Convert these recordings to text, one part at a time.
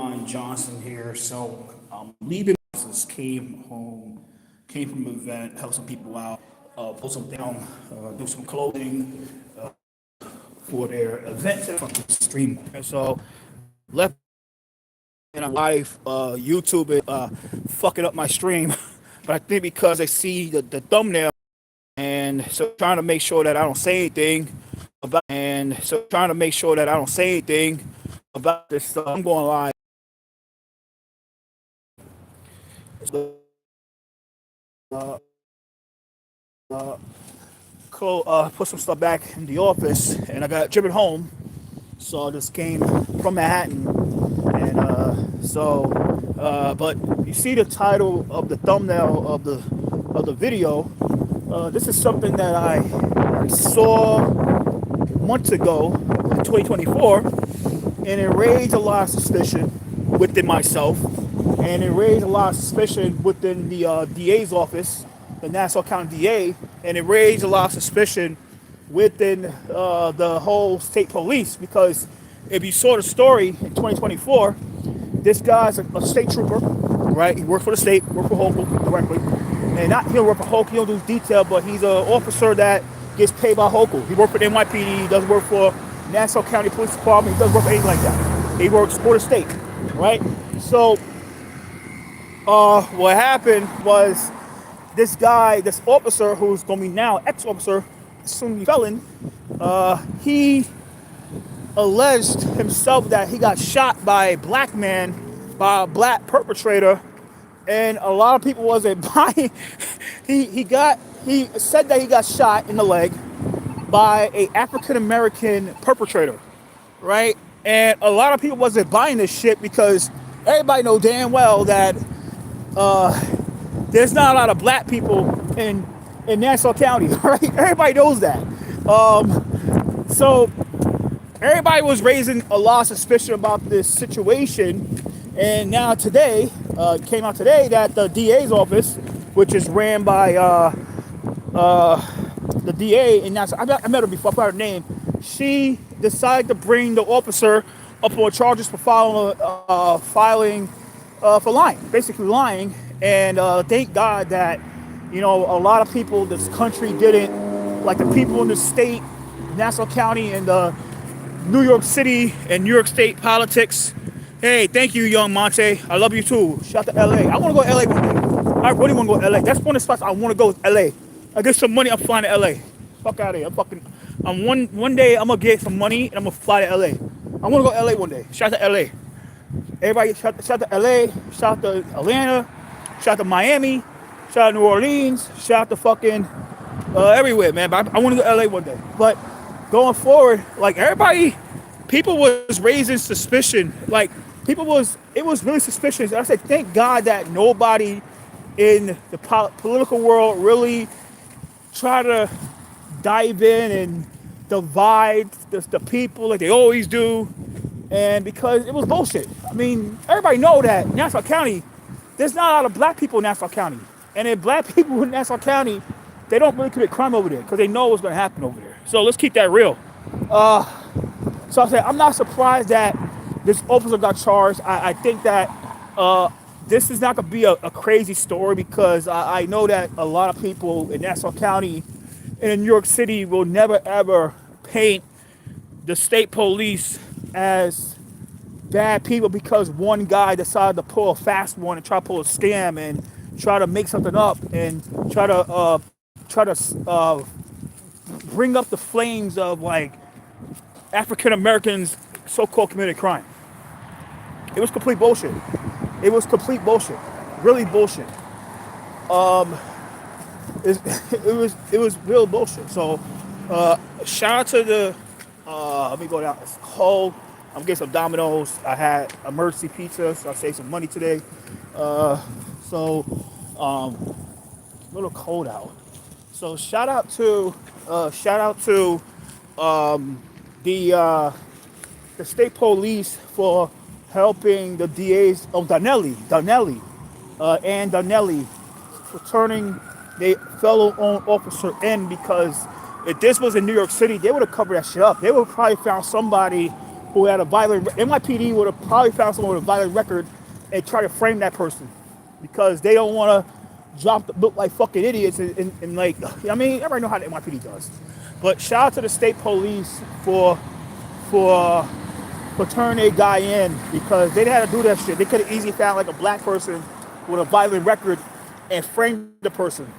Christopherleonjohnson here. So leaving came from an event, help some people out, pull some down, do some clothing for their event from the stream. And so left and I'm live YouTube it fucking up my stream, but I think because they see the thumbnail, and so trying to make sure that I don't say anything about this stuff. I'm going live. So, put some stuff back in the office, and I got driven home. So I just came from Manhattan, and but you see the title of the thumbnail of the video. This is something that I saw months ago, in 2024, and it raised a lot of suspicion within myself, and it raised a lot of suspicion within the DA's office, the Nassau County DA, and it raised a lot of suspicion within the whole state police, because if you saw the story in 2024, this guy's a state trooper, right? He worked for the state, worked for Hochul directly, and he don't work for Hochul, he don't do detail, but he's an officer that gets paid by Hochul. He worked for NYPD, he doesn't work for Nassau County Police Department, he doesn't work for anything like that. He works for the state, right? So what happened was this guy, this officer who's going to be now ex-officer, soon to be felon, he alleged himself that he got shot by a black man, by a black perpetrator, and a lot of people wasn't buying. He said that he got shot in the leg by a African American perpetrator, right? And a lot of people wasn't buying this shit because everybody know damn well that there's not a lot of black people in Nassau County, right? Everybody knows that. So everybody was raising a lot of suspicion about this situation, and now today, came out today that the DA's office, which is ran by the DA in Nassau, I met her before, I forgot her name. She decided to bring the officer up on charges for filing for lying, basically lying. And thank God that, you know, a lot of people in this country didn't, like the people in the state, Nassau County, and New York City and New York State politics. Hey, thank you, young Monte. I love you too. Shout out to LA. I want to go to LA one day. I really want to go to LA. That's one of the spots I want to go to LA. I get some money, I'm flying to LA. Fuck out of here. I'm one day I'm gonna get some money and I'm gonna fly to LA. I want to go to LA one day. Shout out to LA. Everybody, shout out to LA. Shout out to Atlanta. Shout out to Miami. Shout out to New Orleans. Shout out to fucking everywhere, man. But I want to go to LA one day. But going forward, like everybody, people was raising suspicion. Like it was really suspicious. I said, thank God that nobody in the political world really try to dive in and divide the people like they always do. And because it was bullshit. I mean, everybody know that Nassau County, there's not a lot of black people in Nassau County. And if black people in Nassau County, they don't really commit crime over there because they know what's going to happen over there. So let's keep that real. So I said, I'm not surprised that this officer got charged. I think that this is not going to be a crazy story because I know that a lot of people in Nassau County and in New York City will never, ever paint the state police as bad people because one guy decided to pull a fast one and try to pull a scam and try to make something up and try to bring up the flames of like African Americans so-called committed crime. It was complete bullshit. It was complete bullshit. Really bullshit. It was real bullshit. So shout out to the let me go down. It's cold. I'm getting some Domino's. I had emergency pizza, so I saved some money today. A little cold out. So shout out to the state police for helping the DA's Donnelly for turning their fellow own officer in, because if this was in New York City, they would have covered that shit up. They would have probably found somebody who had a violent. NYPD would have probably found someone with a violent record and try to frame that person because they don't want to look like fucking idiots and like. I mean, everybody know how the NYPD does. But shout out to the state police for turning their guy in because they didn't have to do that shit. They could have easily found like a black person with a violent record and framed the person.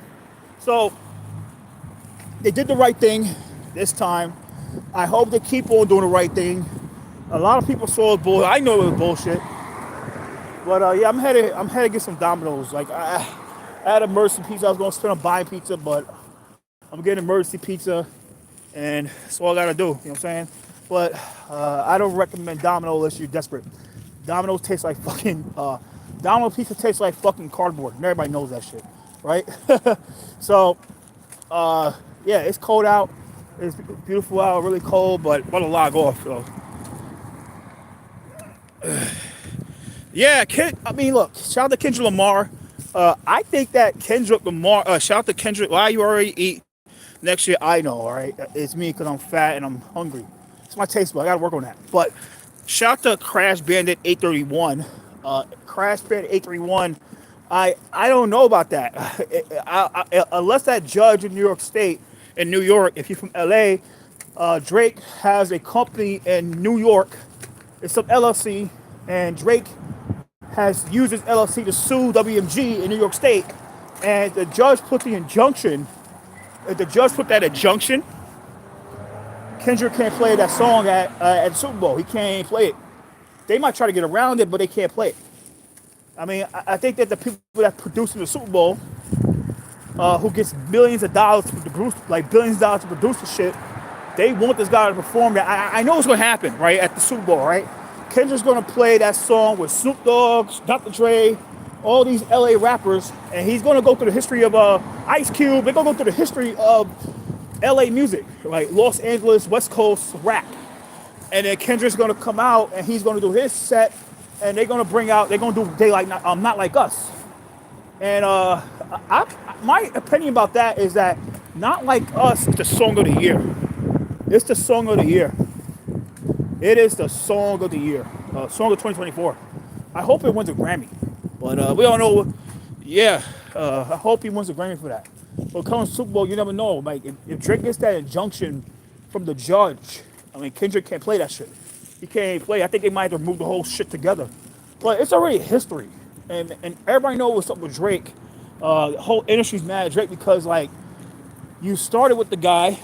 So they did the right thing this time. I hope they keep on doing the right thing. A lot of people saw it bullshit. I know it was bullshit. But yeah, I'm headed to get some Domino's. Like I had an emergency pizza. I was gonna spend on buying pizza, but I'm getting emergency pizza, and that's all I gotta do. You know what I'm saying? But I don't recommend Domino unless you're desperate. Domino's tastes like fucking. Domino pizza tastes like fucking cardboard, and everybody knows that shit, right? So, yeah, it's cold out. It's beautiful out, really cold, but I'm gonna log off. So, yeah, I mean, look, shout out to Kendrick Lamar. I think that Kendrick Lamar. Shout out to Kendrick. Why you already eat next year? I know, all right. It's me because I'm fat and I'm hungry. It's my taste bud. I gotta work on that. But shout out to Crash Bandit 831. Crash Bandit 831. I don't know about that. Unless that judge in New York State, in New York, if you're from LA, Drake has a company in New York. It's some LLC, and Drake has used his LLC to sue WMG in New York State. And the judge put the injunction. If the judge put that injunction, Kendrick can't play that song at the Super Bowl. He can't play it. They might try to get around it, but they can't play it. I mean, I think that the people that producing the Super Bowl, who gets millions of dollars to produce, like billions of dollars to produce the shit, they want this guy to perform that. I know what's going to happen, right, at the Super Bowl, right? Kendrick's going to play that song with Snoop Dogg, Dr. Dre, all these LA rappers, and he's going to go through the history of Ice Cube. They're going to go through the history of LA music, like Los Angeles, West Coast rap. And then Kendrick's going to come out and he's going to do his set, and they're going to do They Like Not Like Us. And my opinion about that is that Not Like Us is the song of the year. It's the song of the year. It is the song of the year. Song of 2024. I hope it wins a Grammy. But we don't know. Yeah, I hope he wins a Grammy for that. But coming to Super Bowl, you never know. Like, if Drake gets that injunction from the judge, I mean, Kendrick can't play that shit. He can't play. I think they might have to move the whole shit together. But it's already history. And everybody knows what's up with Drake. The whole industry's mad at Drake because, like, you started with the guy,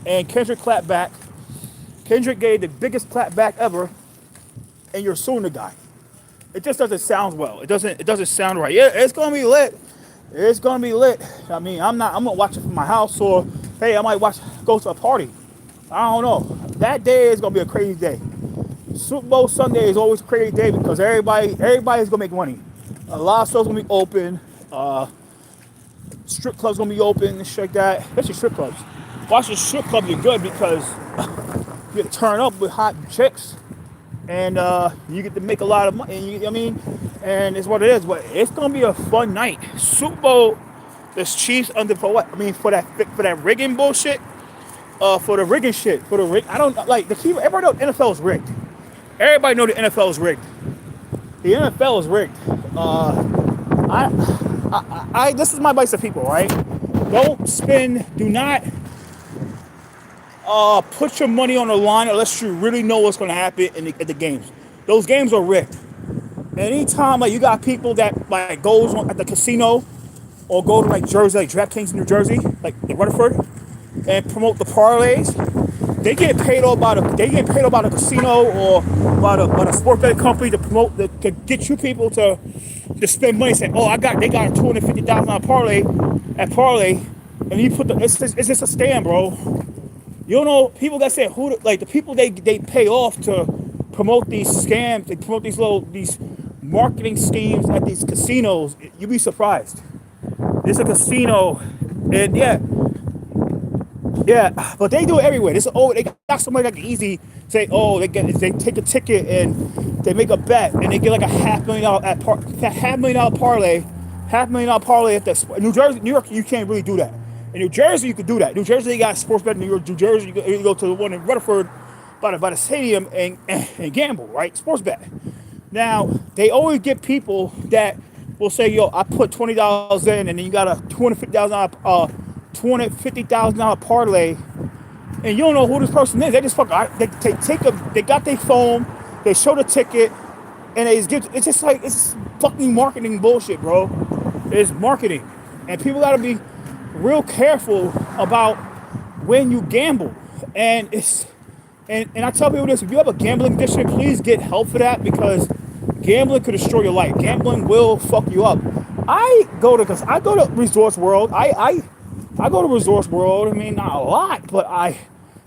and Kendrick clapped back. Kendrick gave the biggest clap back ever, and you're suing the guy. It just doesn't sound well. It doesn't sound right. Yeah, it's gonna be lit. It's gonna be lit. I mean, I'm gonna watch it from my house, or hey, I might go to a party. I don't know. That day is gonna be a crazy day. Super Bowl Sunday is always a crazy day because everybody's gonna make money. A lot of stores gonna be open. Strip clubs gonna be open and shit like that. Especially strip clubs. Watching strip clubs are good because you get to turn up with hot chicks, and you get to make a lot of money. I mean, and it's what it is. But it's gonna be a fun night. Super Bowl, the Chiefs under for what? I mean, for that rigging bullshit. For the rigging shit. For the rig, I don't like the key. Everybody know the NFL is rigged. Everybody know the NFL is rigged. The NFL is rigged. I this is my advice to people, right? Do not put your money on the line unless you really know what's going to happen at the games. Those games are rigged. Anytime like you got people that like goes at the casino or go to like Jersey, like DraftKings in New Jersey, like Rutherford, and promote the parlays, they get paid off by the casino or by the sports betting company to get you people to spend money. Saying, oh, they got a $250,000 parlay, and you put it's just a scam, bro. You don't know people that say the people they pay off to promote these scams, they promote these marketing schemes at these casinos. You'd be surprised. It's a casino, and yeah, but they do it everywhere. They got somebody like easy say, oh, they take a ticket and they make a bet and they get like a $500,000 parlay, $500,000 at the New York. You can't really do that. In New Jersey, you could do that. New Jersey, they got sports betting. New Jersey, you go to the one in Rutherford, by the stadium and gamble, right? Sports bet. Now they always get people that will say, "Yo, I put $20 in, and then you got a $250,000 parlay, and you don't know who this person is. They just they got their phone, they show the ticket, and they just give. It's just like it's fucking marketing bullshit, bro. It's marketing, and people got to be real careful about when you gamble, and it's. And I tell people this, if you have a gambling addiction, please get help for that, because gambling could destroy your life. Gambling will fuck you up. I go to Resorts World. I go to Resorts World. I mean, not a lot, but I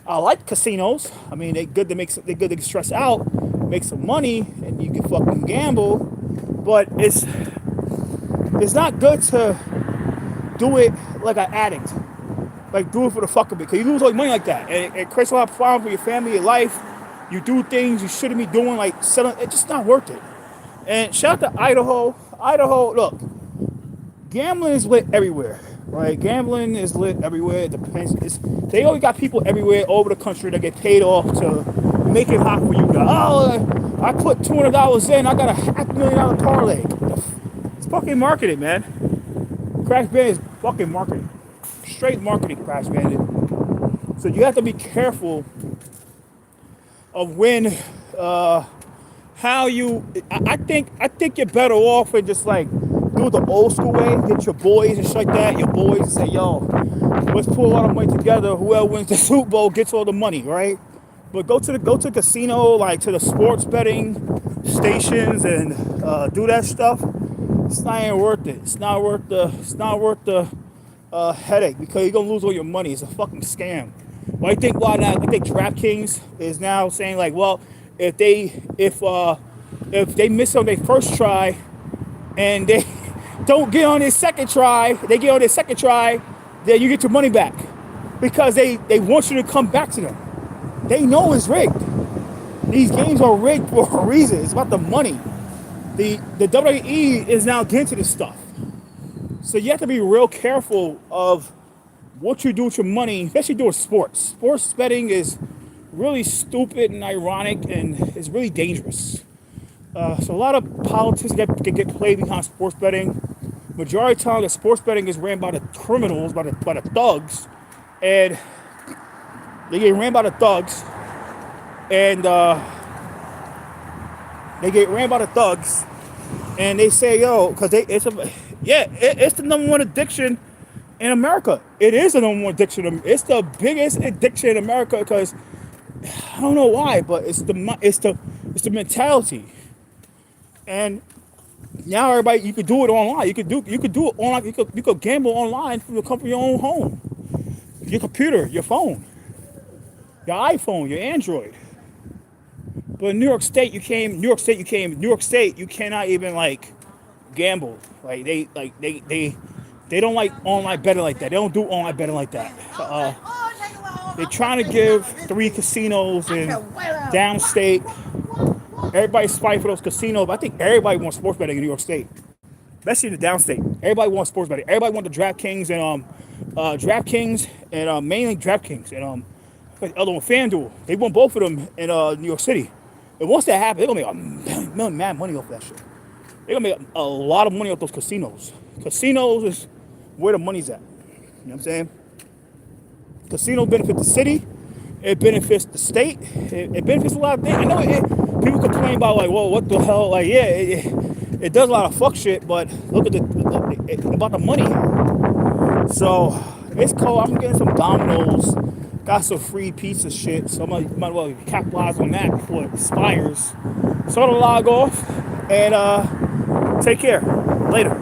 like casinos. I mean, they're good to stress out, make some money, and you can fucking gamble. But it's not good to do it like an addict. Like, do it for the fuck of it, because you lose all your money like that. And it creates a lot of problems for your family, your life. You do things you shouldn't be doing, like selling. It's just not worth it. And shout out to Idaho. Idaho, look, gambling is lit everywhere, right? Gambling is lit everywhere. It depends. They always got people everywhere over the country that get paid off to make it hot for you. Oh, I put $200 in, I got a $500,000 parlay. It's fucking marketing, man. Crash Bandit is fucking marketing. Straight marketing, Crash Bandit. So you have to be careful of when, how you. I think you're better off and just like do it the old school way. Get your boys and shit like that. Your boys and say, yo, let's put a lot of money together. Whoever wins the Super Bowl gets all the money, right? But go to the casino, like to the sports betting stations, and do that stuff. It's not even worth it. It's not worth the headache, because you're gonna lose all your money. It's a fucking scam. Well, I think DraftKings is now saying like, well, if they miss on their first try and they don't get on their second try, then you get your money back, because they want you to come back to them. They know it's rigged. These games are rigged for a reason. It's about the money. The WWE is now getting to this stuff. So you have to be real careful of what you do with your money, especially doing sports. Sports betting is really stupid and ironic, and it's really dangerous. So a lot of politics get played behind sports betting. Majority of the time, the sports betting is ran by the criminals, by the thugs, and they get ran by the thugs, and they say, yo, because it's the number one addiction in America. It is the number one addiction. It's the biggest addiction in America, because I don't know why, but it's the mentality. And now everybody, you could do it online. You could do it online. You could gamble online from the comfort of your own home, your computer, your phone, your iPhone, your Android. But in New York State, you cannot even like gamble. Like they don't like online betting like that. They don't do online betting like that. They're trying to give 3 casinos in downstate. Everybody's fighting for those casinos, but I think everybody wants sports betting in New York State, especially in the downstate. Everybody wants sports betting. Everybody wants the DraftKings and mainly DraftKings and the other one, FanDuel. They want both of them in New York City. And once that happens, they're gonna make mad money off that shit. They're gonna make a lot of money off those casinos. Casinos is where the money's at. You know what I'm saying? Casinos benefit the city. It benefits the state. It benefits a lot of things. I know people complain about like, well, what the hell? Like, yeah, it does a lot of fuck shit, but look at about the money here. So it's cool. I'm getting some dominoes. Got some free piece of shit, so I might well capitalize on that before it expires. So I'm gonna log off and take care. Later.